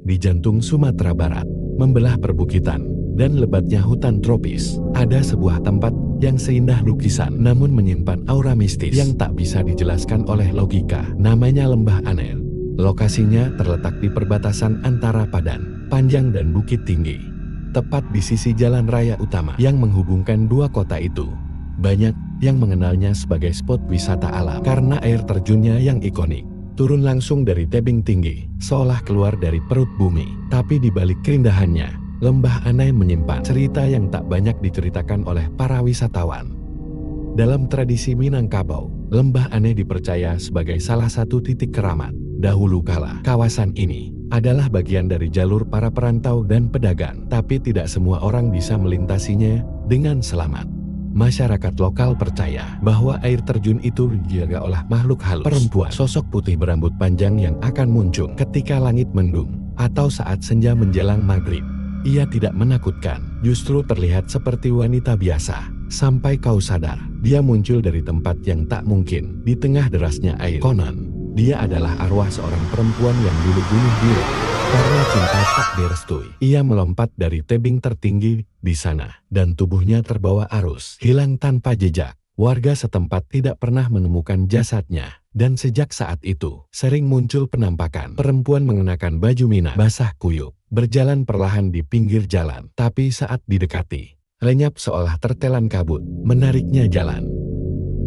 Di jantung Sumatera Barat, membelah perbukitan dan lebatnya hutan tropis, ada sebuah tempat yang seindah lukisan namun menyimpan aura mistis yang tak bisa dijelaskan oleh logika. Namanya Lembah Aneh. Lokasinya terletak di perbatasan antara Padan, Panjang dan Bukit Tinggi, tepat di sisi jalan raya utama yang menghubungkan dua kota itu. Banyak yang mengenalnya sebagai spot wisata alam karena air terjunnya yang ikonik. Turun langsung dari tebing tinggi, seolah keluar dari perut bumi. Tapi di balik keindahannya, Lembah Anai menyimpan cerita yang tak banyak diceritakan oleh para wisatawan. Dalam tradisi Minangkabau, Lembah Anai dipercaya sebagai salah satu titik keramat. Dahulu kala, kawasan ini adalah bagian dari jalur para perantau dan pedagang, tapi tidak semua orang bisa melintasinya dengan selamat. Masyarakat lokal percaya bahwa air terjun itu dijaga oleh makhluk halus, perempuan, sosok putih berambut panjang yang akan muncul ketika langit mendung atau saat senja menjelang maghrib. Ia tidak menakutkan, justru terlihat seperti wanita biasa. Sampai kau sadar, dia muncul dari tempat yang tak mungkin, di tengah derasnya air. Konon, dia adalah arwah seorang perempuan yang dulu bunuh diri. Karena cinta tak direstui, ia melompat dari tebing tertinggi di sana, dan tubuhnya terbawa arus, hilang tanpa jejak. Warga setempat tidak pernah menemukan jasadnya, dan sejak saat itu, sering muncul penampakan perempuan mengenakan baju mina basah kuyup, berjalan perlahan di pinggir jalan, tapi saat didekati, lenyap seolah tertelan kabut, menariknya jalan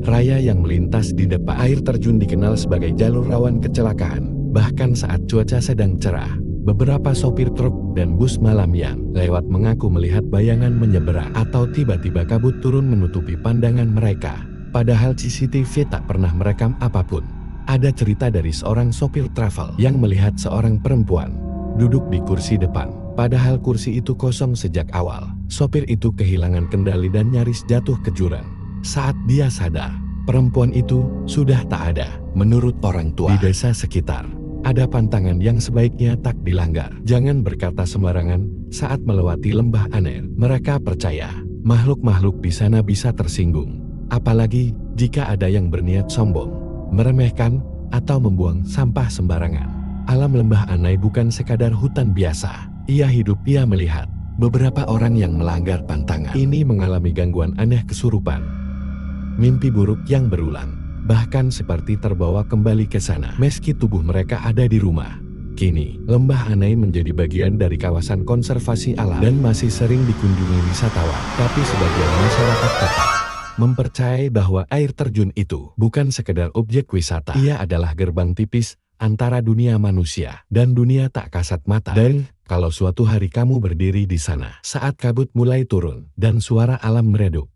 raya yang melintas di depan. Air terjun dikenal sebagai jalur rawan kecelakaan, bahkan saat cuaca sedang cerah. Beberapa sopir truk dan bus malam yang lewat mengaku melihat bayangan menyeberang atau tiba-tiba kabut turun menutupi pandangan mereka. Padahal CCTV tak pernah merekam apapun. Ada cerita dari seorang sopir travel yang melihat seorang perempuan duduk di kursi depan. Padahal kursi itu kosong sejak awal. Sopir itu kehilangan kendali dan nyaris jatuh ke jurang. Saat dia sadar, perempuan itu sudah tak ada. Menurut orang tua di desa sekitar, ada pantangan yang sebaiknya tak dilanggar. Jangan berkata sembarangan saat melewati Lembah Aneh. Mereka percaya makhluk-makhluk di sana bisa tersinggung. Apalagi jika ada yang berniat sombong, meremehkan, atau membuang sampah sembarangan. Alam Lembah Anai bukan sekadar hutan biasa. Ia hidup, ia melihat. Beberapa orang yang melanggar pantangan ini mengalami gangguan aneh kesurupan, mimpi buruk yang berulang, bahkan seperti terbawa kembali ke sana meski tubuh mereka ada di rumah. Kini, Lembah Anai menjadi bagian dari kawasan konservasi alam dan masih sering dikunjungi wisatawan. Tapi sebagian masyarakat tetap mempercayai bahwa air terjun itu bukan sekedar objek wisata. Ia adalah gerbang tipis antara dunia manusia dan dunia tak kasat mata. Dan kalau suatu hari kamu berdiri di sana saat kabut mulai turun dan suara alam meredup,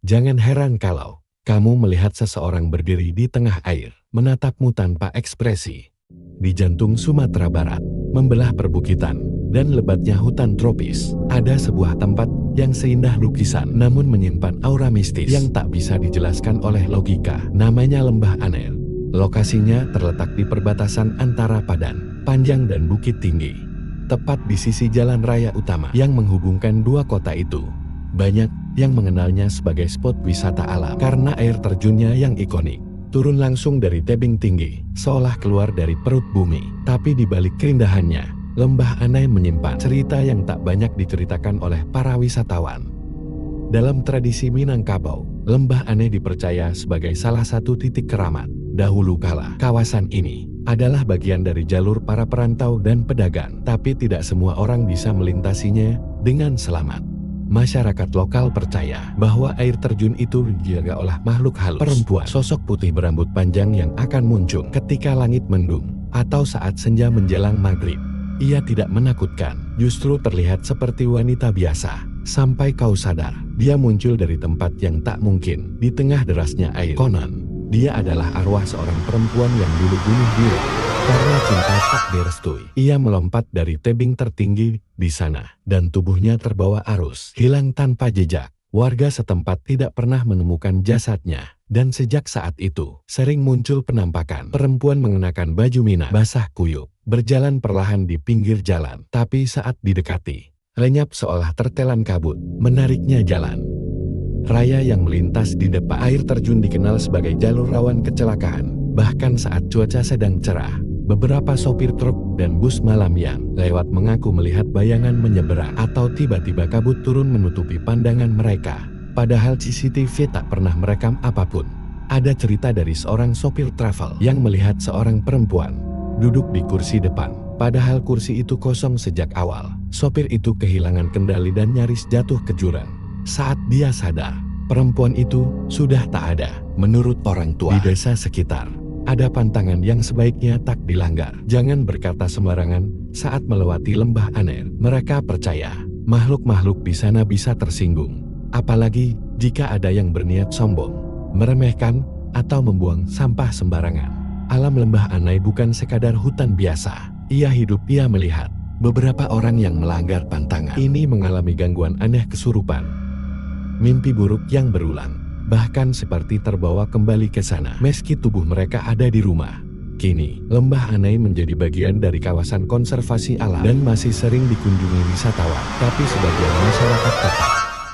jangan heran kalau kamu melihat seseorang berdiri di tengah air, menatapmu tanpa ekspresi. Di jantung Sumatera Barat, membelah perbukitan dan lebatnya hutan tropis, ada sebuah tempat yang seindah lukisan namun menyimpan aura mistis yang tak bisa dijelaskan oleh logika. Namanya Lembah Aneh. Lokasinya terletak di perbatasan antara Padan, Panjang dan Bukit Tinggi, tepat di sisi jalan raya utama yang menghubungkan dua kota itu. Banyak yang mengenalnya sebagai spot wisata alam karena air terjunnya yang ikonik. Turun langsung dari tebing tinggi, seolah keluar dari perut bumi. Tapi di balik keindahannya, Lembah Anai menyimpan cerita yang tak banyak diceritakan oleh para wisatawan. Dalam tradisi Minangkabau, Lembah Anai dipercaya sebagai salah satu titik keramat. Dahulu kala, kawasan ini adalah bagian dari jalur para perantau dan pedagang, tapi tidak semua orang bisa melintasinya dengan selamat. Masyarakat lokal percaya bahwa air terjun itu dijaga oleh makhluk halus, perempuan, sosok putih berambut panjang yang akan muncul ketika langit mendung atau saat senja menjelang maghrib. Ia tidak menakutkan, justru terlihat seperti wanita biasa. Sampai kau sadar, dia muncul dari tempat yang tak mungkin, di tengah derasnya air. Konon, dia adalah arwah seorang perempuan yang dulu bunuh diri. Karena cinta tak direstui, ia melompat dari tebing tertinggi di sana, dan tubuhnya terbawa arus, hilang tanpa jejak. Warga setempat tidak pernah menemukan jasadnya, dan sejak saat itu, sering muncul penampakan perempuan mengenakan baju mina basah kuyup, berjalan perlahan di pinggir jalan, tapi saat didekati, lenyap seolah tertelan kabut, menariknya jalan raya yang melintas di depan. Air terjun dikenal sebagai jalur rawan kecelakaan, bahkan saat cuaca sedang cerah. Beberapa sopir truk dan bus malam yang lewat mengaku melihat bayangan menyeberang atau tiba-tiba kabut turun menutupi pandangan mereka. Padahal CCTV tak pernah merekam apapun. Ada cerita dari seorang sopir travel yang melihat seorang perempuan duduk di kursi depan. Padahal kursi itu kosong sejak awal. Sopir itu kehilangan kendali dan nyaris jatuh ke jurang. Saat dia sadar, perempuan itu sudah tak ada. Menurut orang tua di desa sekitar, ada pantangan yang sebaiknya tak dilanggar. Jangan berkata sembarangan saat melewati lembah Aner. Mereka percaya makhluk-makhluk di sana bisa tersinggung. Apalagi jika ada yang berniat sombong, meremehkan, atau membuang sampah sembarangan. Alam lembah Anai bukan sekadar hutan biasa. Ia hidup, ia melihat. Beberapa orang yang melanggar pantangan ini mengalami gangguan aneh kesurupan, mimpi buruk yang berulang, bahkan seperti terbawa kembali ke sana meski tubuh mereka ada di rumah. Kini, lembah Anai menjadi bagian dari kawasan konservasi alam dan masih sering dikunjungi wisatawan. Tapi sebagian masyarakat tetap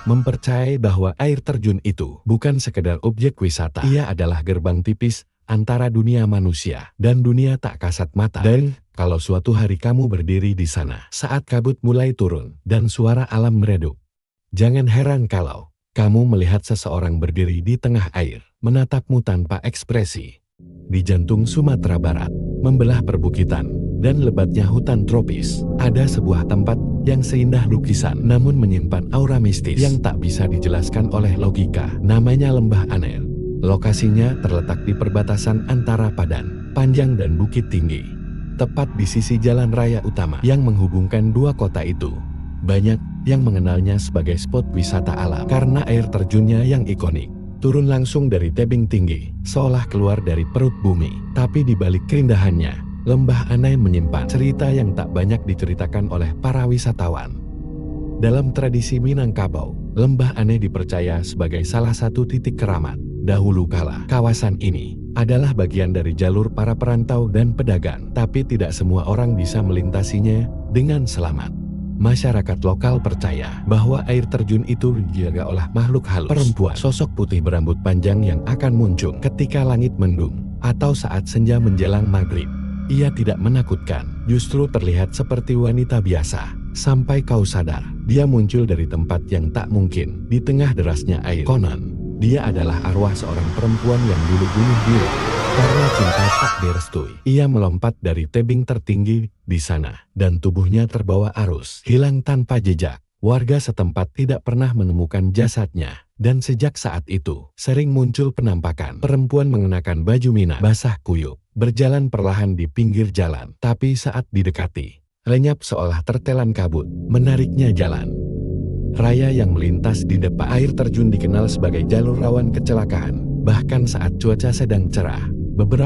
mempercayai bahwa air terjun itu bukan sekedar objek wisata. Ia adalah gerbang tipis antara dunia manusia dan dunia tak kasat mata. Dan kalau suatu hari kamu berdiri di sana saat kabut mulai turun dan suara alam meredup, jangan heran kalau kamu melihat seseorang berdiri di tengah air, menatapmu tanpa ekspresi. Di jantung Sumatera Barat, membelah perbukitan dan lebatnya hutan tropis, ada sebuah tempat yang seindah lukisan namun menyimpan aura mistis yang tak bisa dijelaskan oleh logika. Namanya Lembah Aner. Lokasinya terletak di perbatasan antara Padan, Panjang dan Bukit Tinggi, tepat di sisi jalan raya utama yang menghubungkan dua kota itu. Banyak yang mengenalnya sebagai spot wisata alam karena air terjunnya yang ikonik. Turun langsung dari tebing tinggi, seolah keluar dari perut bumi. Tapi di balik keindahannya, Lembah Anai menyimpan cerita yang tak banyak diceritakan oleh para wisatawan. Dalam tradisi Minangkabau, Lembah Anai dipercaya sebagai salah satu titik keramat. Dahulu kala, kawasan ini adalah bagian dari jalur para perantau dan pedagang, tapi tidak semua orang bisa melintasinya dengan selamat. Masyarakat lokal percaya bahwa air terjun itu dijaga oleh makhluk halus, perempuan sosok putih berambut panjang yang akan muncul ketika langit mendung atau saat senja menjelang maghrib. Ia tidak menakutkan, justru terlihat seperti wanita biasa. Sampai kau sadar, dia muncul dari tempat yang tak mungkin, di tengah derasnya air. Konon, dia adalah arwah seorang perempuan yang dulu bunuh diri. Karena cinta tak direstui, ia melompat dari tebing tertinggi di sana, dan tubuhnya terbawa arus, hilang tanpa jejak. Warga setempat tidak pernah menemukan jasadnya, dan sejak saat itu, sering muncul penampakan perempuan mengenakan baju mina basah kuyup, berjalan perlahan di pinggir jalan. Tapi saat didekati, lenyap seolah tertelan kabut, menariknya jalan raya yang melintas di depan. Air terjun dikenal sebagai jalur rawan kecelakaan, bahkan saat cuaca sedang cerah. Beberapa